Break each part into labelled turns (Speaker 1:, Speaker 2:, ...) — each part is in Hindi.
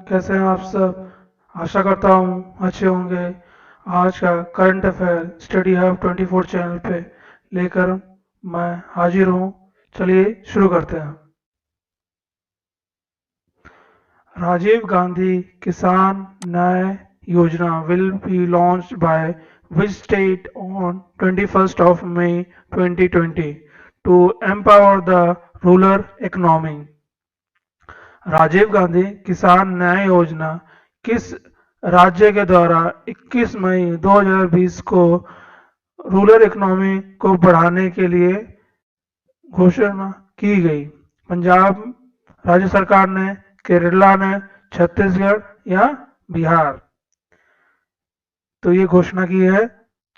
Speaker 1: कैसे हैं आप सब। आशा करता हूँ अच्छे होंगे। आज का current affair study hub 24 channel पे लेकर मैं हाजिर हूँ। चलिए शुरू करते हैं। राजीव गांधी किसान न्याय योजना will be launched by which state on 21st of May 2020 to empower the rural economy। Rajiv Gandhi किसान न्याय योजना किस राज्य के द्वारा 21 मई 2020 को रूरल इकोनॉमी को बढ़ाने के लिए घोषणा की गई। पंजाब राज्य सरकार ने, केरला ने, छत्तीसगढ़ या बिहार। तो ये घोषणा की है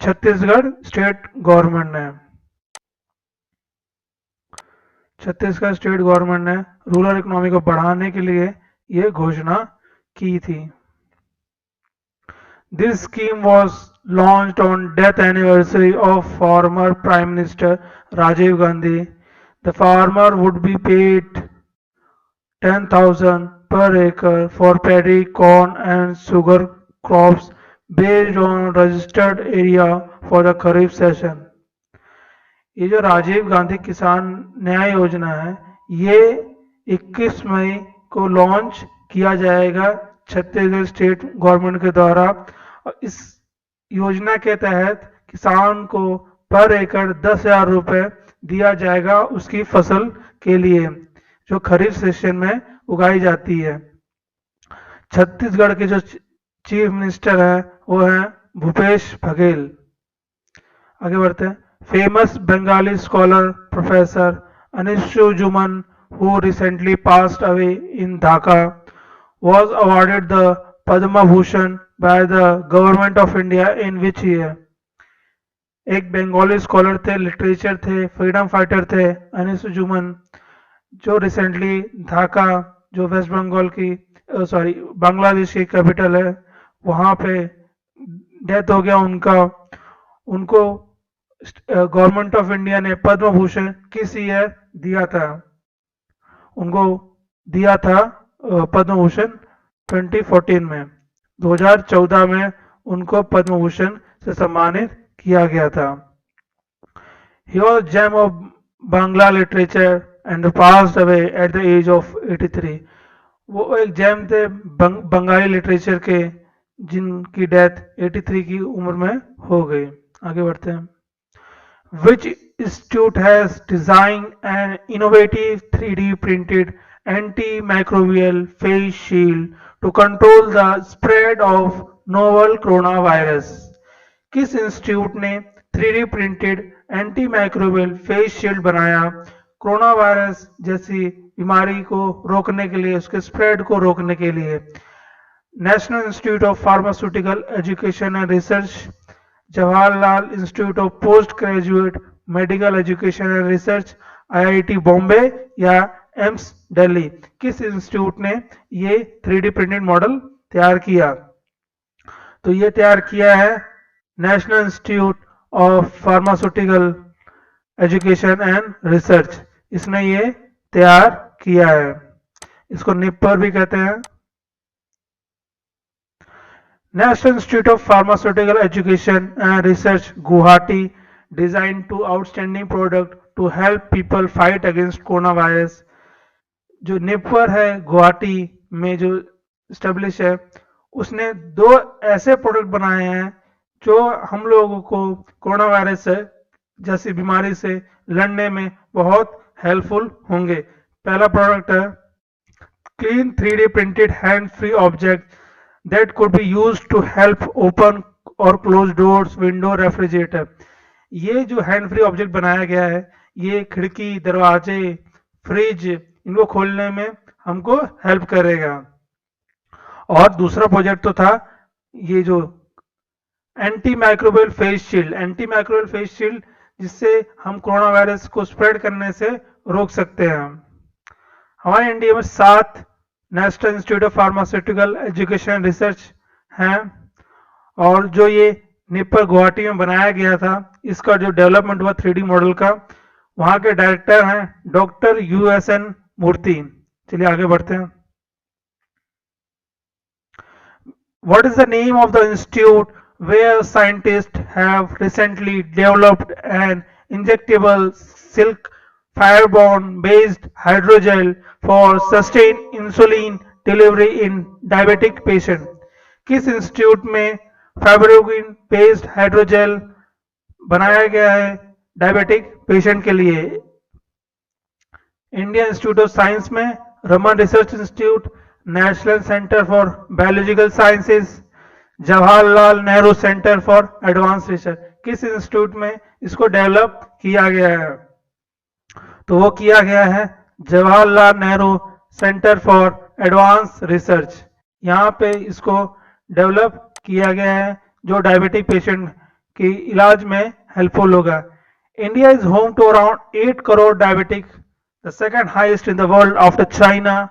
Speaker 1: छत्तीसगढ़ स्टेट गवर्नमेंट ने। छत्तीसगढ़ स्टेट गवर्नमेंट ने रूरल इकोनॉमी को बढ़ाने के लिए ये घोषणा की थी। This scheme was launched on death anniversary of former Prime Minister Rajiv Gandhi. The farmer would be paid 10,000 per acre for paddy, corn and sugar crops based on registered area for the Kharif season. ये जो राजीव गांधी किसान न्याय योजना है ये 21 मई को लॉन्च किया जाएगा छत्तीसगढ़ स्टेट गवर्नमेंट के द्वारा। और इस योजना के तहत किसान को पर एकड़ 10,000 रुपये दिया जाएगा उसकी फसल के लिए जो खरीफ सेशन में उगाई जाती है। छत्तीसगढ़ के जो चीफ मिनिस्टर है वो हैं भूपेश बघेल। आगे बढ़ते हैं। Famous Bengali scholar Professor Anishuzhuman, who recently passed away in Dhaka, was awarded the Padma Bhushan by the Government of India in which year? एक बंगाली स्कॉलर थे, लिटरेचर थे, फ्रीडम फाइटर थे अनिशुजुमन, जो रिसेंटली ढाका जो वेस्ट बंगाल की बांग्लादेश की कैपिटल है वहाँ पे डेथ हो गया उनका। उनको गवर्नमेंट ऑफ इंडिया ने पद्म भूषण किस ईयर दिया था? उनको दिया था पद्म भूषण 2014 में। 2014 में उनको पद्म भूषण से सम्मानित किया गया था। He was a gem of Bangla literature and passed away at the age of 83। वो एक जेम थे बंगाली लिटरेचर के जिनकी डेथ 83 की उम्र में हो गई। आगे बढ़ते हैं। Which institute has designed an innovative 3D printed antimicrobial face shield to control the spread of novel coronavirus? किस इंस्टीट्यूट ने 3D printed antimicrobial face shield बनाया कोरोना वायरस जैसी बीमारी को रोकने के लिए, उसके स्प्रेड को रोकने के लिए? National institute of pharmaceutical education and research, Jawaharlal institute of post graduate medical education and research, IIT Bombay या एम्स दिल्ली? किस इंस्टीट्यूट ने ये 3D प्रिंटेड मॉडल तैयार किया? तो ये तैयार किया है national institute of pharmaceutical education and research, इसने ये तैयार किया है। इसको निपर भी कहते हैं। National Institute of Pharmaceutical Education and Research, Guwahati, designed two outstanding product to help people fight against coronavirus। जो निपर है गुवाहाटी में जो स्टेब्लिश है उसने दो ऐसे प्रोडक्ट बनाए हैं जो हम लोगों को कोरोना वायरस से जैसी बीमारी से लड़ने में बहुत हेल्पफुल होंगे। पहला प्रोडक्ट है clean 3D printed hand free object that could be used to help open or close doors, window, refrigerator। ये जो हैंड फ्री ऑब्जेक्ट बनाया गया है ये खिड़की, दरवाजे, फ्रिज इनको खोलने में हमको हेल्प करेगा। और दूसरा प्रोजेक्ट तो था ये जो anti microbial face shield, anti microbial face shield जिससे हम कोरोना वायरस को स्प्रेड करने से रोक सकते हैं। हमारे इंडिया में 7 national institute of pharmaceutical education research हैं और जो ये निपर गुवाहाटी में बनाया गया था इसका जो डेवलपमेंट हुआ 3D मॉडल का, वहां के डायरेक्टर हैं डॉक्टर USN मूर्ति। चलिए आगे बढ़ते हैं। What is the name of the institute where scientists have recently developed an injectable silk fireborne based hydrogel for sustained insulin delivery in diabetic patient? किस इंस्टीट्यूट में फाइब्रोगिन बेस्ड हाइड्रोजेल बनाया गया है डायबिटिक पेशेंट के लिए? इंडियन इंस्टीट्यूट ऑफ साइंस में, Raman research institute, national centre for biological sciences, Jawaharlal Nehru centre for advance research, किस इंस्टीट्यूट में इसको डेवलप किया गया है? तो वो किया गया है Jawaharlal Nehru centre for advance research. यहाँ पे इसको डेवलप किया गया है जो डायबिटिक पेशेंट के इलाज में हेल्पफुल होगा। India is home to around 8 crore diabetic, the second highest in the world after China.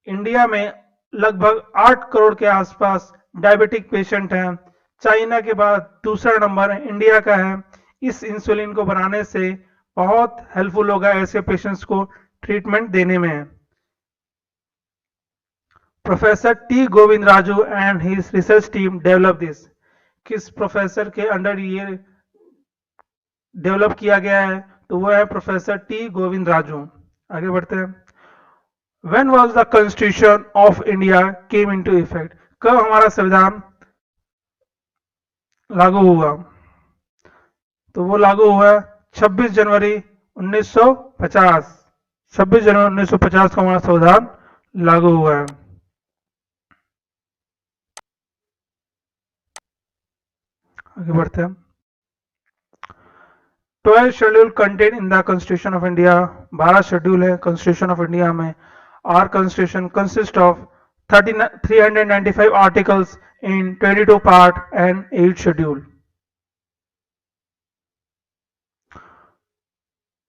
Speaker 1: India में लगभग 8 करोड़ के आसपास डायबिटिक पेशेंट हैं। चाइना के बाद दूसरा नंबर इंडिया का है। इस इंसुलिन को बनाने से बहुत हेल्पफुल होगा ऐसे पेशेंट्स को ट्रीटमेंट देने में। Professor T Govind Raju and his research team develop this, किस प्रोफेसर के अंडर ये डेवलप किया गया है? तो वो है प्रोफेसर टी गोविंद राजू। आगे बढ़ते हैं। When was the Constitution of India came into effect? कब हमारा संविधान लागू हुआ? तो वो लागू हुआ 26 जनवरी 1950। 26 जनवरी 1950 को हमारा संविधान लागू हुआ है। आगे बढ़ते हैं। 12 schedule contain in the constitution of India. 12 schedule है कॉन्स्टिट्यूशन ऑफ इंडिया में। Our constitution consists of 395 articles in 22 part and 8 schedule.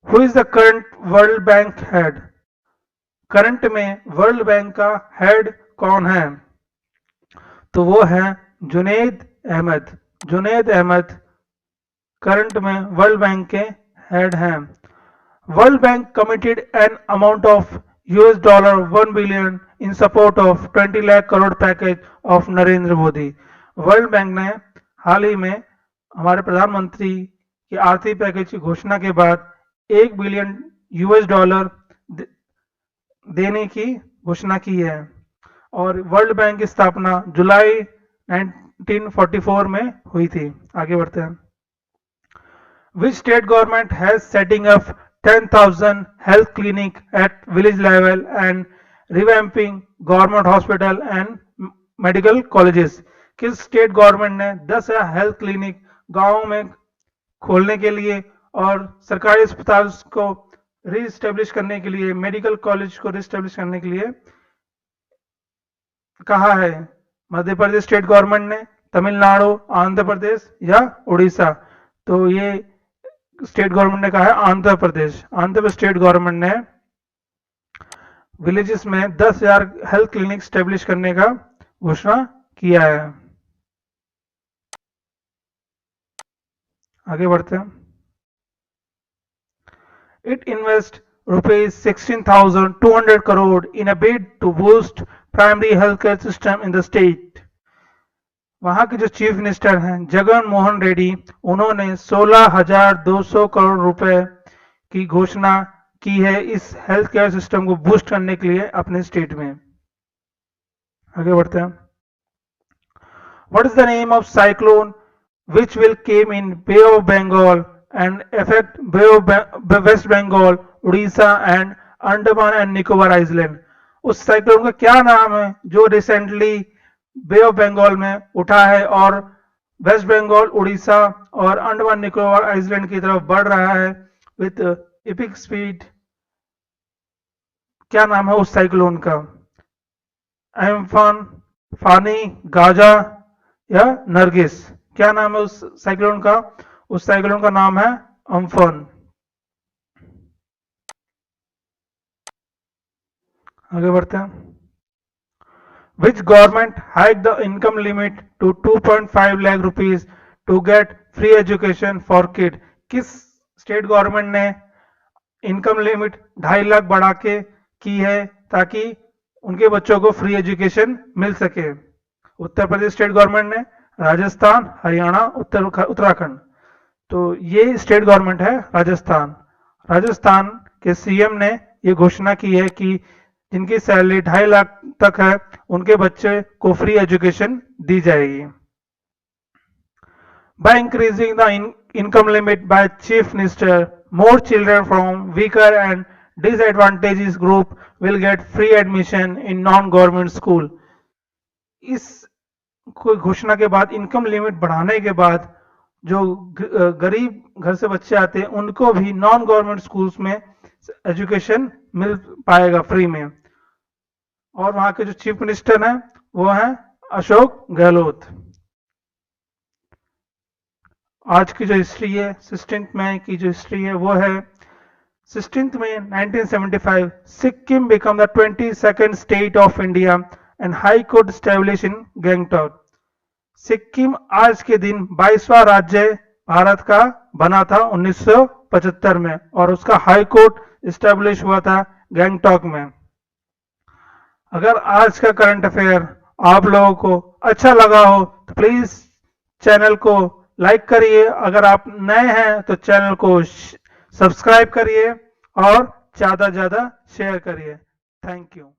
Speaker 1: Who is the current World Bank head? Current में वर्ल्ड बैंक का हेड कौन है? तो वो है जुनैद अहमद। जुनैद अहमद करंट में वर्ल्ड बैंक के हेड हैं। World bank committed an amount of $1 billion in support of 20 lakh crore package of Narendra Modi. World bank ने हाल ही में हमारे प्रधानमंत्री के आर्थिक पैकेज की घोषणा के बाद $1 बिलियन देने की घोषणा की है और वर्ल्ड बैंक की स्थापना जुलाई 1944 में हुई थी। आगे बढ़ते हैं। Which state government has setting up 10,000 health clinic at village level and revamping government hospital and medical colleges? किस स्टेट गवर्नमेंट ने 10,000 हेल्थ क्लिनिक गांवों में खोलने के लिए और सरकारी अस्पताल को रीस्टेब्लिश करने के लिए, मेडिकल कॉलेज को रीस्टेब्लिश करने के लिए कहा है? मध्य प्रदेश स्टेट गवर्नमेंट ने, तमिलनाडु, आंध्र प्रदेश या उड़ीसा? तो ये स्टेट गवर्नमेंट ने कहा है आंध्र प्रदेश। आंध्र प्रदेश स्टेट गवर्नमेंट ने विलेजेस में 10,000 हेल्थ क्लिनिक स्टेब्लिश करने का घोषणा किया है। आगे बढ़ते हैं। It invest ₹16,200 crore in a bid to boost primary healthcare system in the state. वहां के जो चीफ मिनिस्टर हैं जगन मोहन रेड्डी, उन्होंने 16,200 करोड़ रुपए की घोषणा की है इस हेल्थ केयर सिस्टम को बूस्ट करने के लिए अपने स्टेट में। आगे बढ़ते हैं। What is the name of cyclone which will came in Bay of Bengal and affect Bay of West Bengal, Orissa and Andaman and Nicobar island? उस साइक्लोन का क्या नाम है जो रिसेंटली बे ऑफ बंगाल में उठा है और वेस्ट बंगाल, उड़ीसा और अंडमान निकोबार आइलैंड की तरफ बढ़ रहा है विथ एपिक स्पीड? क्या नाम है उस साइक्लोन का? एम्फन, फानी, गाजा या नरगिस? क्या नाम है उस साइक्लोन का? उस साइक्लोन का नाम है अम्फन। आगे बढ़ते हैं। Which government hiked the income limit to 2.5 lakh rupees to get free education for kid? किस स्टेट गवर्नमेंट ने इनकम लिमिट 2.5 लाख बढ़ा के की है ताकि उनके बच्चों को फ्री एजुकेशन मिल सके? उत्तर प्रदेश स्टेट गवर्नमेंट ने, राजस्थान, हरियाणा, उत्तराखंड। तो ये स्टेट गवर्नमेंट है राजस्थान। राजस्थान के सीएम ने ये घोषणा की है कि जिनकी सैलरी 2.5 लाख तक है उनके बच्चे को फ्री एजुकेशन दी जाएगी। By increasing the income limit by Chief Minister, more children from weaker and disadvantaged group will get free admission in non-government school. इस कोई घोषणा के बाद, इनकम लिमिट बढ़ाने के बाद, जो गरीब घर से बच्चे आते हैं उनको भी नॉन गवर्नमेंट स्कूल्स में एजुकेशन मिल पाएगा फ्री में। और वहां के जो चीफ मिनिस्टर हैं वो हैं अशोक गहलोत। आज की जो हिस्ट्री है 16th मई की जो हिस्ट्री है वो है 16th May 1975 Sikkim become the 22nd state of India and High Court established in Gangtok। Sikkim आज के दिन 22वां राज्य भारत का बना था 1975 में और उसका हाई कोर्ट इस्टेब्लिश हुआ था गैंगटॉक में। अगर आज का करंट अफेयर आप लोगों को अच्छा लगा हो तो प्लीज चैनल को लाइक करिए, अगर आप नए हैं तो चैनल को सब्सक्राइब करिए और ज्यादा से ज्यादा शेयर करिए। Thank you.